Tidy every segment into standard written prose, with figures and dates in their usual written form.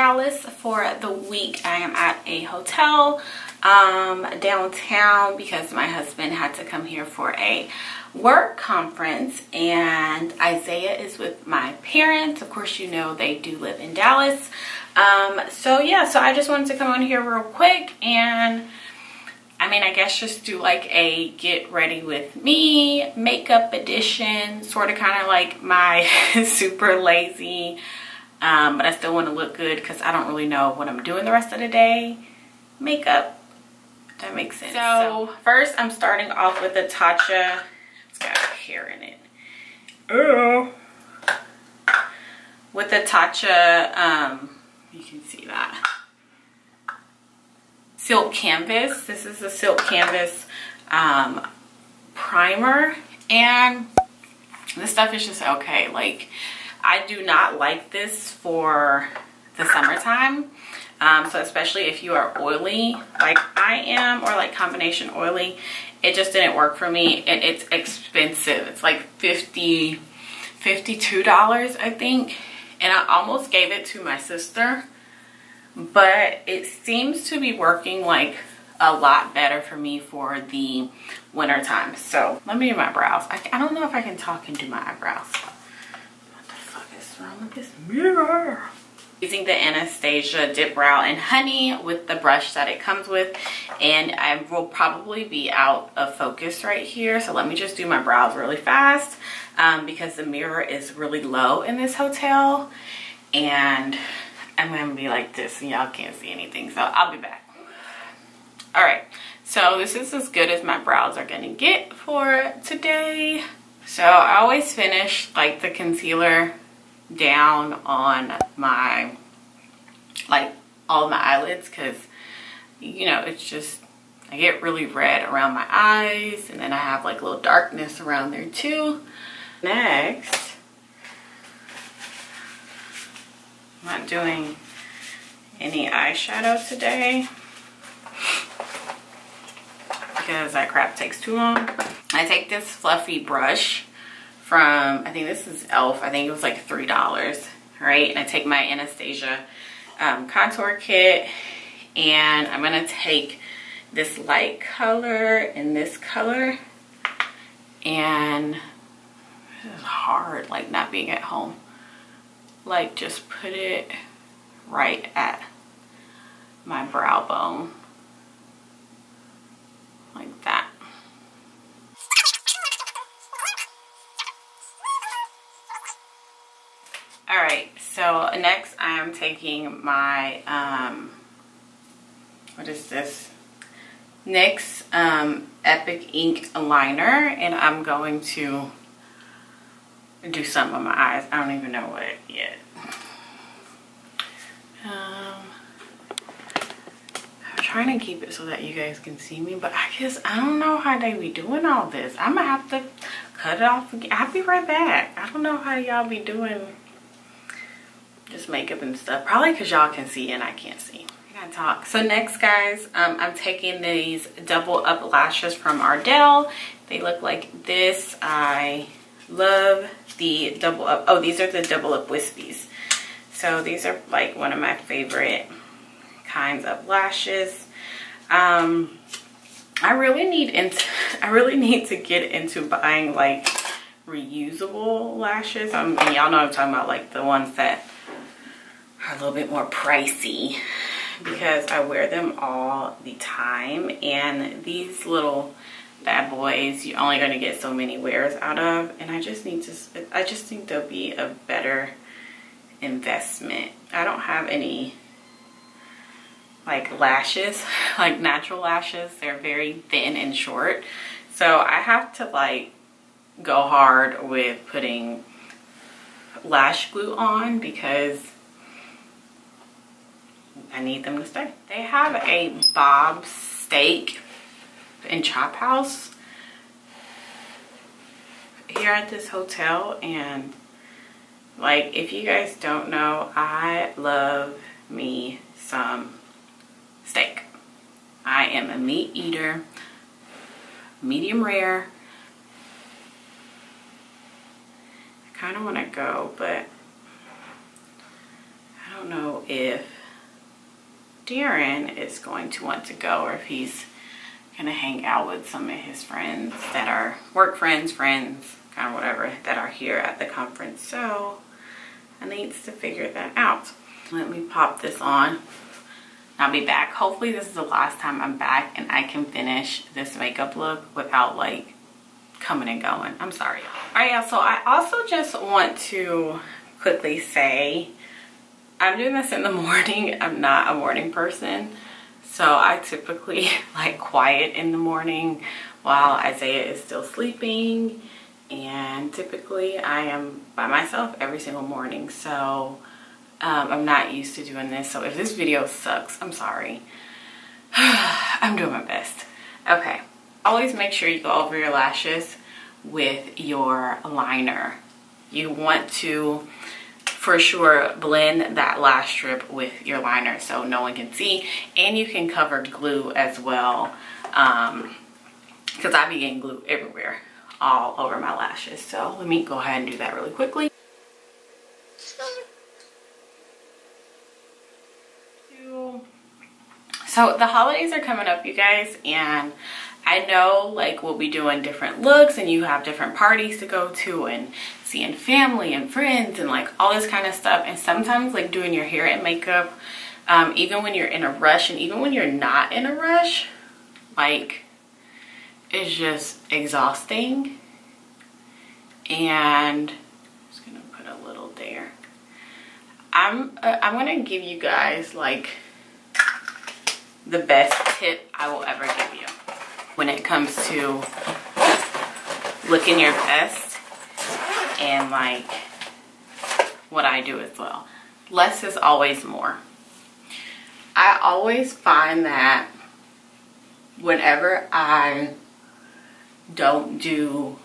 Dallas for the week. I am at a hotel downtown because my husband had to come here for a work conference, and Isaiah is with my parents. Of course, you know they do live in Dallas. So yeah, so I just wanted to come on here real quick and I guess just do like a get ready with me makeup edition, sort of kind of like my super lazy, but I still want to look good because I don't really know what I'm doing the rest of the day makeup, if that makes sense. So first I'm starting off with the TATCHA. It's got hair in it. Oh. With the TATCHA, you can see that. Silk Canvas. This is a Silk Canvas primer, and this stuff is just okay. Like, I do not like this for the summertime. So especially if you are oily like I am, or like combination oily, it just didn't work for me, and it's expensive. It's like $52, I think, and I almost gave it to my sister, but it seems to be working like a lot better for me for the winter time. So let me do my brows. I don't know if I can talk and do my eyebrows. What the fuck is wrong with this mirror? Using the Anastasia Dip Brow in Honey with the brush that it comes with, and I will probably be out of focus right here, so let me just do my brows really fast because the mirror is really low in this hotel, and I'm gonna be like this and y'all can't see anything, so I'll be back. All right, so this is as good as my brows are gonna get for today. So I always finish like the concealer down on my, like, all my eyelids, because you know it's just, I get really red around my eyes, and then I have like a little darkness around there too. Next, I'm not doing any eyeshadow today because that crap takes too long. I take this fluffy brush from, I think this is e.l.f. I think it was like $3, right? And I take my Anastasia contour kit, and I'm gonna take this light color and this color, and this is hard, like not being at home. Like, just put it right at my brow bone, like that. All right, so next I am taking my, what is this? NYX Epic Ink Liner, and I'm going to do something on my eyes. I don't even know what yet. I'm trying to keep it so that you guys can see me, but I guess I don't know how they be doing all this. I'm gonna have to cut it off again. I'll be right back. I don't know how y'all be doing just makeup and stuff. Probably because y'all can see and I can't see. I gotta talk. So next, guys, I'm taking these double up lashes from Ardell. They look like this. I love the double up. Oh, these are the double up wispies. So these are like one of my favorite kinds of lashes. I really need to get into buying like reusable lashes. And y'all know what I'm talking about, like the ones that are a little bit more pricey, because I wear them all the time, and these little bad boys you're only going to get so many wears out of, and I just think they'll be a better investment. I don't have any like lashes, like natural lashes. They're very thin and short, so I have to like go hard with putting lash glue on because I need them to stay. They have a Bob's Steak and Chop House here at this hotel, and like, if you guys don't know, I love me some steak. I am a meat eater, medium rare. I kind of want to go, but I don't know if Darren is going to want to go, or if he's gonna hang out with some of his friends that are work friends, kind of whatever, that are here at the conference. So I need to figure that out. Let me pop this on. I'll be back. Hopefully this is the last time I'm back and I can finish this makeup look without like coming and going. I'm sorry, y'all. All right, y'all, so I also just want to quickly say I'm doing this in the morning. I'm not a morning person, so I typically like quiet in the morning while Isaiah is still sleeping, and typically I am by myself every single morning. So I'm not used to doing this, so if this video sucks, I'm sorry. I'm doing my best. Okay, always make sure you go over your lashes with your liner. You want to, for sure, blend that lash strip with your liner so no one can see, and you can cover glue as well, because I be getting glue everywhere, all over my lashes. So let me go ahead and do that really quickly. So the holidays are coming up, you guys, and I know like we'll be doing different looks and you have different parties to go to and seeing family and friends and like all this kind of stuff. And sometimes like doing your hair and makeup, even when you're in a rush and even when you're not in a rush, like it's just exhausting. And I'm just gonna put a little there. I'm gonna give you guys like the best tip I will ever give you when it comes to looking your best, and like what I do as well. Less is always more. I always find that whenever I don't do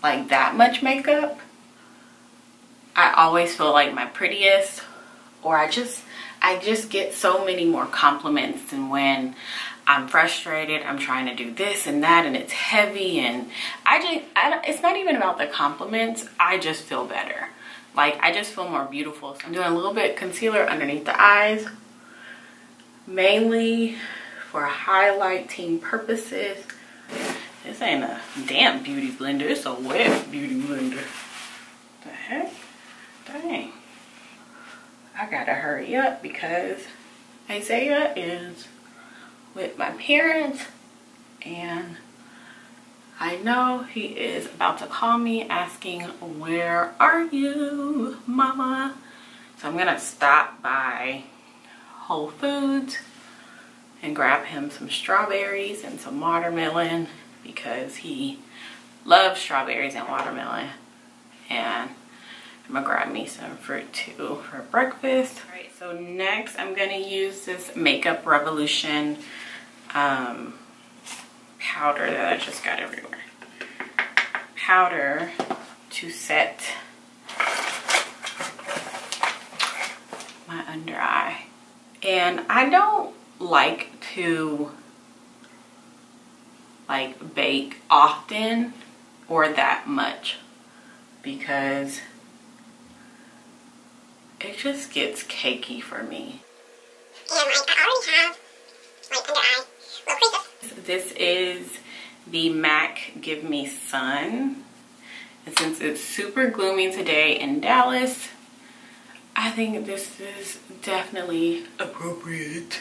like that much makeup, I always feel like my prettiest, or I just get so many more compliments than when I'm frustrated, I'm trying to do this and that, and it's heavy, and it's not even about the compliments, I just feel better. Like, I just feel more beautiful. So I'm doing a little bit of concealer underneath the eyes, mainly for highlighting purposes. This ain't a damp beauty blender, it's a wet beauty blender. The heck? Dang. I gotta hurry up because Isaiah is with my parents and I know he is about to call me asking, "Where are you, mama?" So I'm gonna stop by Whole Foods and grab him some strawberries and some watermelon because he loves strawberries and watermelon, and I'm gonna grab me some fruit too for breakfast. All right, so next I'm gonna use this Makeup Revolution powder that I just got everywhere. Powder to set my under eye. And I don't like to like bake often or that much because it just gets cakey for me. And like I already have like under eye little creases. This is the MAC Give Me Sun. And since it's super gloomy today in Dallas, I think this is definitely appropriate.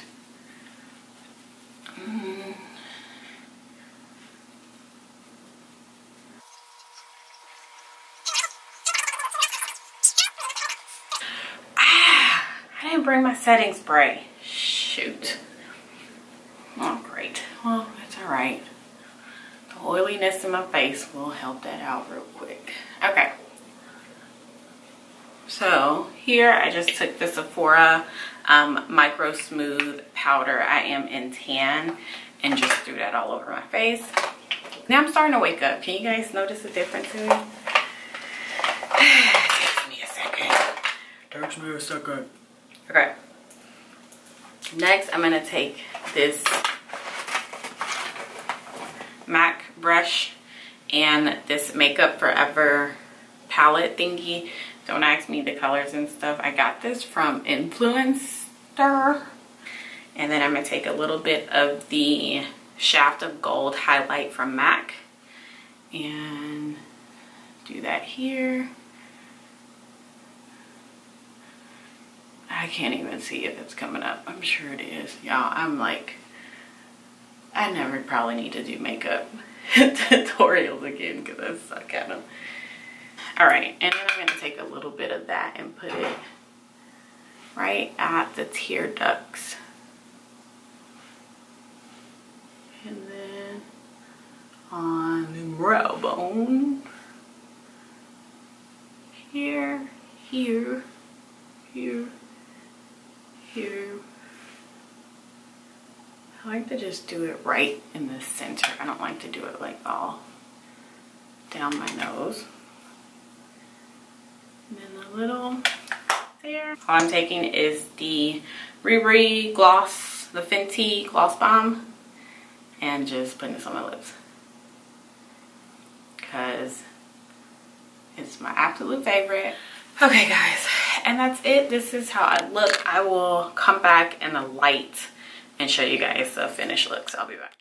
I didn't bring my setting spray. Shoot. Oh, great. Well, that's all right. The oiliness in my face will help that out real quick. Okay. So here I just took the Sephora Micro Smooth powder. I am in tan, and just threw that all over my face. Now I'm starting to wake up. Can you guys notice the difference in me? Takes me a second. Takes me a second. Okay. Next, I'm gonna take this MAC brush and this Makeup Forever palette thingy. Don't ask me the colors and stuff. I got this from Influencer. And then I'm going to take a little bit of the Shaft of Gold highlight from MAC and do that here. I can't even see if it's coming up. I'm sure it is. Y'all, I'm like, I never probably need to do makeup tutorials again because I suck at them. Alright, and then I'm going to take a little bit of that and put it right at the tear ducts. And then on the brow bone. Here, here, here, here. I like to just do it right in the center. I don't like to do it like all down my nose. And then a little there. All I'm taking is the Grwm gloss, the Fenty gloss bomb, and just putting this on my lips because it's my absolute favorite. Okay guys, and that's it. This is how I look. I will come back in the light and show you guys the finished look. So I'll be back.